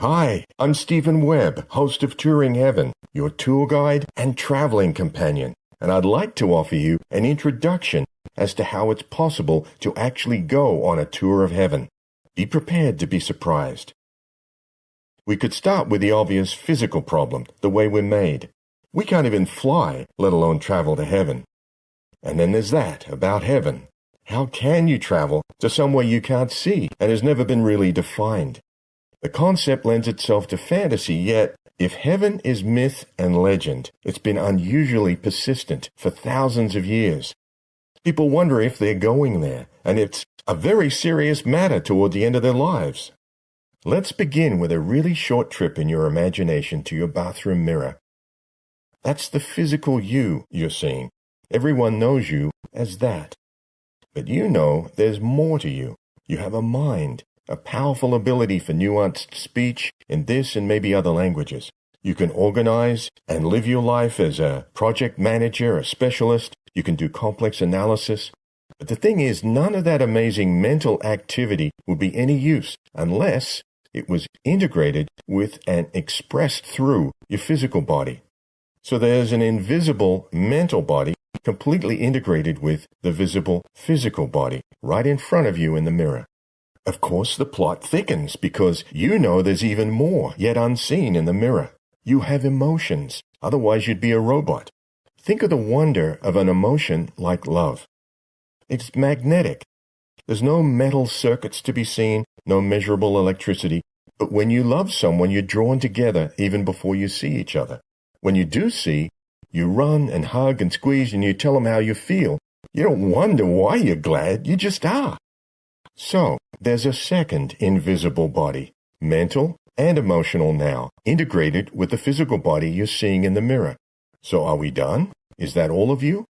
Hi, I'm Stephen Webb, host of Touring Heaven, your tour guide and traveling companion, and I'd like to offer you an introduction as to how it's possible to actually go on a tour of heaven. Be prepared to be surprised. We could start with the obvious physical problem, the way we're made. We can't even fly, let alone travel to heaven. And then there's that about heaven. How can you travel to somewhere you can't see and has never been really defined? The concept lends itself to fantasy, yet if heaven is myth and legend, it's been unusually persistent for thousands of years. People wonder if they're going there, and it's a very serious matter toward the end of their lives. Let's begin with a really short trip in your imagination to your bathroom mirror. That's the physical you you're seeing. Everyone knows you as that. But you know there's more to you. You have a mind, a powerful ability for nuanced speech in this and maybe other languages. You can organize and live your life as a project manager, a specialist. You can do complex analysis. But the thing is, none of that amazing mental activity would be any use unless it was integrated with and expressed through your physical body. So there's an invisible mental body completely integrated with the visible physical body right in front of you in the mirror. Of course, the plot thickens because you know there's even more yet unseen in the mirror. You have emotions, otherwise you'd be a robot. Think of the wonder of an emotion like love. It's magnetic. There's no metal circuits to be seen, no measurable electricity, but when you love someone, you're drawn together even before you see each other. When you do see, you run and hug and squeeze and you tell them how you feel. You don't wonder why you're glad, you just are. So, there's a second invisible body, mental and emotional now, integrated with the physical body you're seeing in the mirror. So are we done? Is that all of you?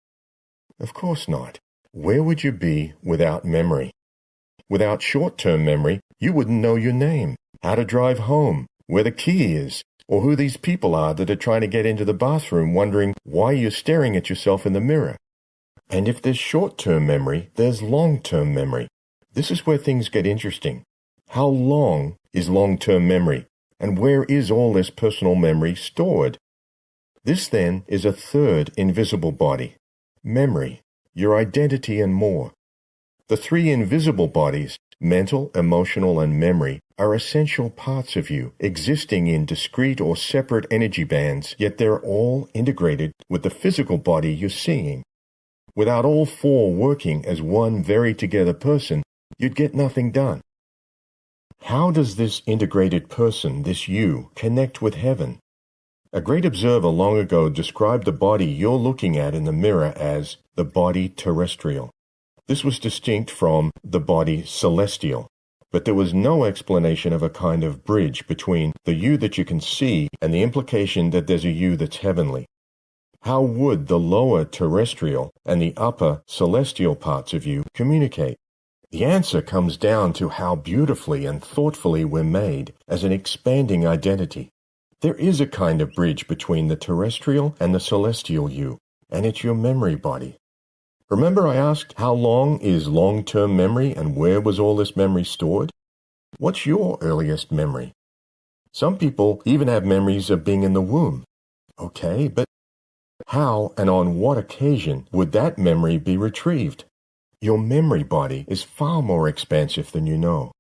Of course not. Where would you be without memory? Without short-term memory, you wouldn't know your name, how to drive home, where the key is, or who these people are that are trying to get into the bathroom wondering why you're staring at yourself in the mirror. And if there's short-term memory, there's long-term memory. This is where things get interesting. How long is long-term memory? And where is all this personal memory stored? This then is a third invisible body. Memory, your identity and more. The three invisible bodies, mental, emotional, and memory, are essential parts of you, existing in discrete or separate energy bands, yet they're all integrated with the physical body you're seeing. Without all four working as one very together person, you'd get nothing done. How does this integrated person, this you, connect with heaven? A great observer long ago described the body you're looking at in the mirror as the body terrestrial. This was distinct from the body celestial, but there was no explanation of a kind of bridge between the you that you can see and the implication that there's a you that's heavenly. How would the lower terrestrial and the upper celestial parts of you communicate? The answer comes down to how beautifully and thoughtfully we're made as an expanding identity. There is a kind of bridge between the terrestrial and the celestial you, and it's your memory body. Remember I asked how long is long-term memory and where was all this memory stored? What's your earliest memory? Some people even have memories of being in the womb. Okay, but how and on what occasion would that memory be retrieved? Your memory body is far more expansive than you know.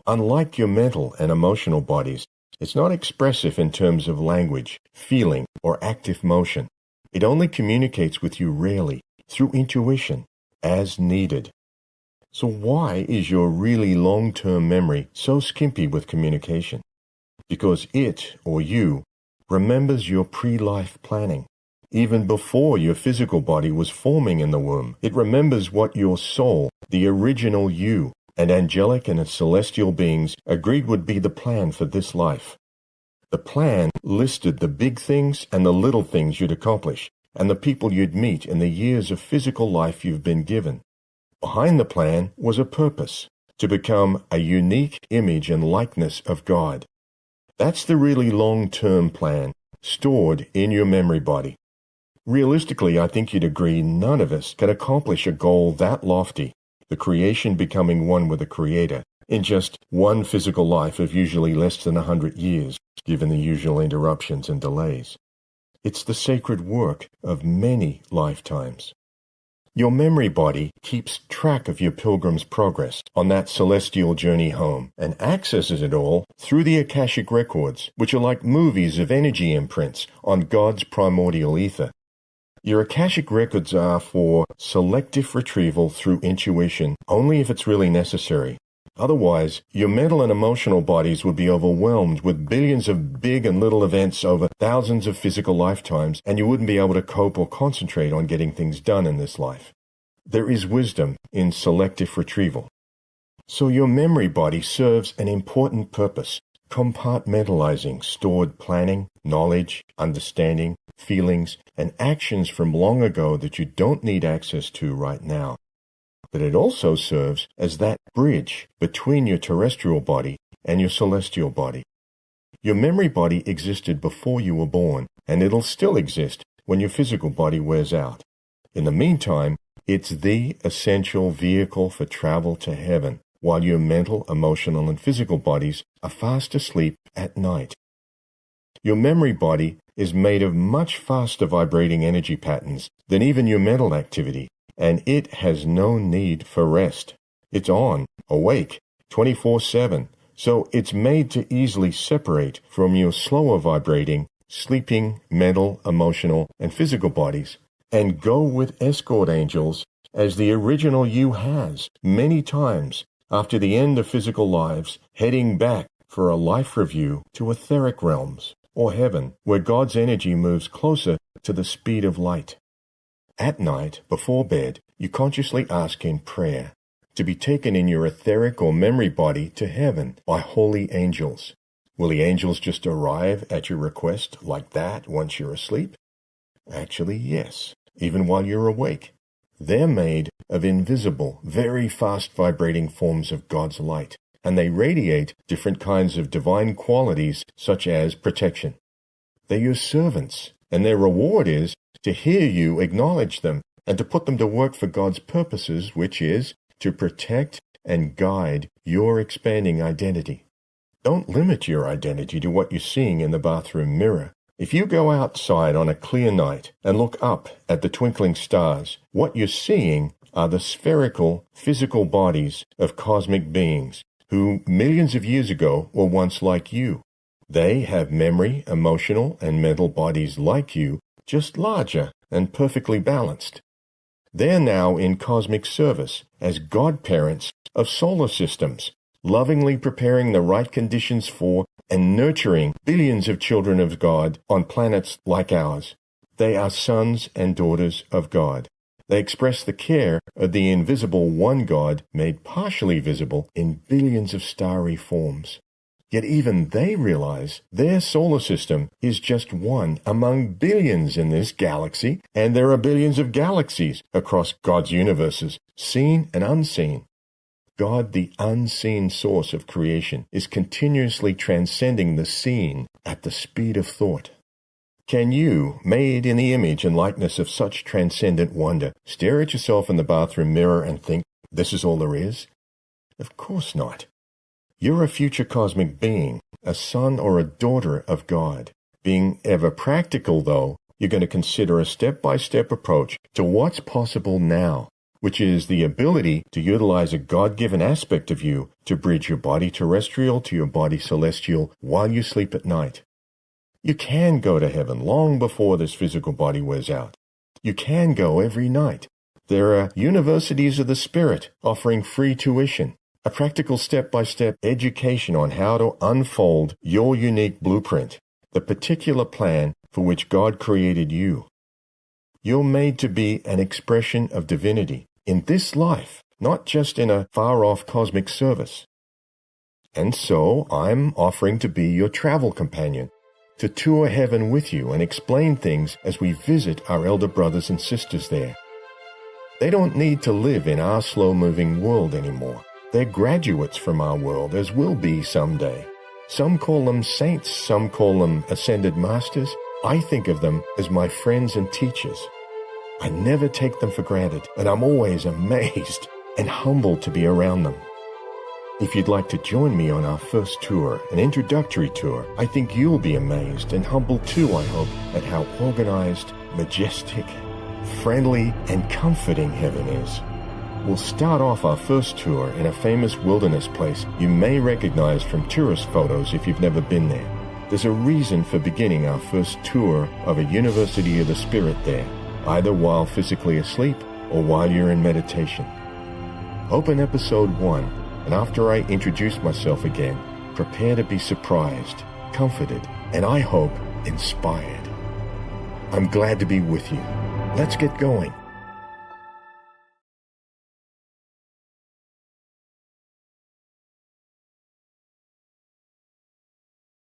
Unlike your mental and emotional bodies, it's not expressive in terms of language, feeling, or active motion. It only communicates with you rarely, through intuition, as needed. So why is your really long-term memory so skimpy with communication? Because it, or you, remembers your pre-life planning. Even before your physical body was forming in the womb, it remembers what your soul, the original you, and angelic and celestial beings agreed would be the plan for this life. The plan listed the big things and the little things you'd accomplish, and the people you'd meet in the years of physical life you've been given. Behind the plan was a purpose, to become a unique image and likeness of God. That's the really long-term plan, stored in your memory body. Realistically, I think you'd agree none of us can accomplish a goal that lofty, the creation becoming one with the Creator, in just one physical life of usually less than 100 years, given the usual interruptions and delays. It's the sacred work of many lifetimes. Your memory body keeps track of your pilgrim's progress on that celestial journey home and accesses it all through the Akashic Records, which are like movies of energy imprints on God's primordial ether. Your Akashic Records are for selective retrieval through intuition only if it's really necessary. Otherwise, your mental and emotional bodies would be overwhelmed with billions of big and little events over thousands of physical lifetimes, and you wouldn't be able to cope or concentrate on getting things done in this life. There is wisdom in selective retrieval. So your memory body serves an important purpose, compartmentalizing stored planning, knowledge, understanding, feelings, and actions from long ago that you don't need access to right now. But it also serves as that bridge between your terrestrial body and your celestial body. Your memory body existed before you were born, and it'll still exist when your physical body wears out. In the meantime, it's the essential vehicle for travel to heaven, while your mental, emotional, and physical bodies are fast asleep at night. Your memory body is made of much faster vibrating energy patterns than even your mental activity, and it has no need for rest. It's on, awake, 24/7, so it's made to easily separate from your slower vibrating, sleeping, mental, emotional, and physical bodies, and go with escort angels as the original you has many times after the end of physical lives, heading back for a life review to etheric realms, or heaven, where God's energy moves closer to the speed of light. At night, before bed, you consciously ask in prayer to be taken in your etheric or memory body to heaven by holy angels. Will the angels just arrive at your request like that once you're asleep? Actually, yes, even while you're awake. They're made of invisible, very fast vibrating forms of God's light, and they radiate different kinds of divine qualities such as protection. They're your servants, and their reward is to hear you acknowledge them and to put them to work for God's purposes, which is to protect and guide your expanding identity. Don't limit your identity to what you're seeing in the bathroom mirror. If you go outside on a clear night and look up at the twinkling stars, what you're seeing are the spherical, physical bodies of cosmic beings who millions of years ago were once like you. They have memory, emotional, and mental bodies like you, just larger and perfectly balanced. They're now in cosmic service as godparents of solar systems, lovingly preparing the right conditions for and nurturing billions of children of God on planets like ours. They are sons and daughters of God. They express the care of the invisible one God made partially visible in billions of starry forms. Yet even they realize their solar system is just one among billions in this galaxy, and there are billions of galaxies across God's universes, seen and unseen. God, the unseen source of creation, is continuously transcending the seen at the speed of thought. Can you, made in the image and likeness of such transcendent wonder, stare at yourself in the bathroom mirror and think, this is all there is? Of course not. You're a future cosmic being, a son or a daughter of God. Being ever practical, though, you're going to consider a step-by-step approach to what's possible now, which is the ability to utilize a God-given aspect of you to bridge your body terrestrial to your body celestial while you sleep at night. You can go to heaven long before this physical body wears out. You can go every night. There are universities of the spirit offering free tuition, a practical step-by-step education on how to unfold your unique blueprint, the particular plan for which God created you. You're made to be an expression of divinity in this life, not just in a far-off cosmic service. And so I'm offering to be your travel companion, to tour heaven with you and explain things as we visit our elder brothers and sisters there. They don't need to live in our slow-moving world anymore. They're graduates from our world, as will be someday. Some call them saints, some call them ascended masters. I think of them as my friends and teachers. I never take them for granted, and I'm always amazed and humbled to be around them. If you'd like to join me on our first tour, an introductory tour, I think you'll be amazed and humbled too, I hope, at how organized, majestic, friendly, and comforting heaven is. We'll start off our first tour in a famous wilderness place you may recognize from tourist photos if you've never been there. There's a reason for beginning our first tour of a University of the Spirit there, either while physically asleep or while you're in meditation. Open episode 1. And after I introduce myself again, prepare to be surprised, comforted, and I hope, inspired. I'm glad to be with you. Let's get going.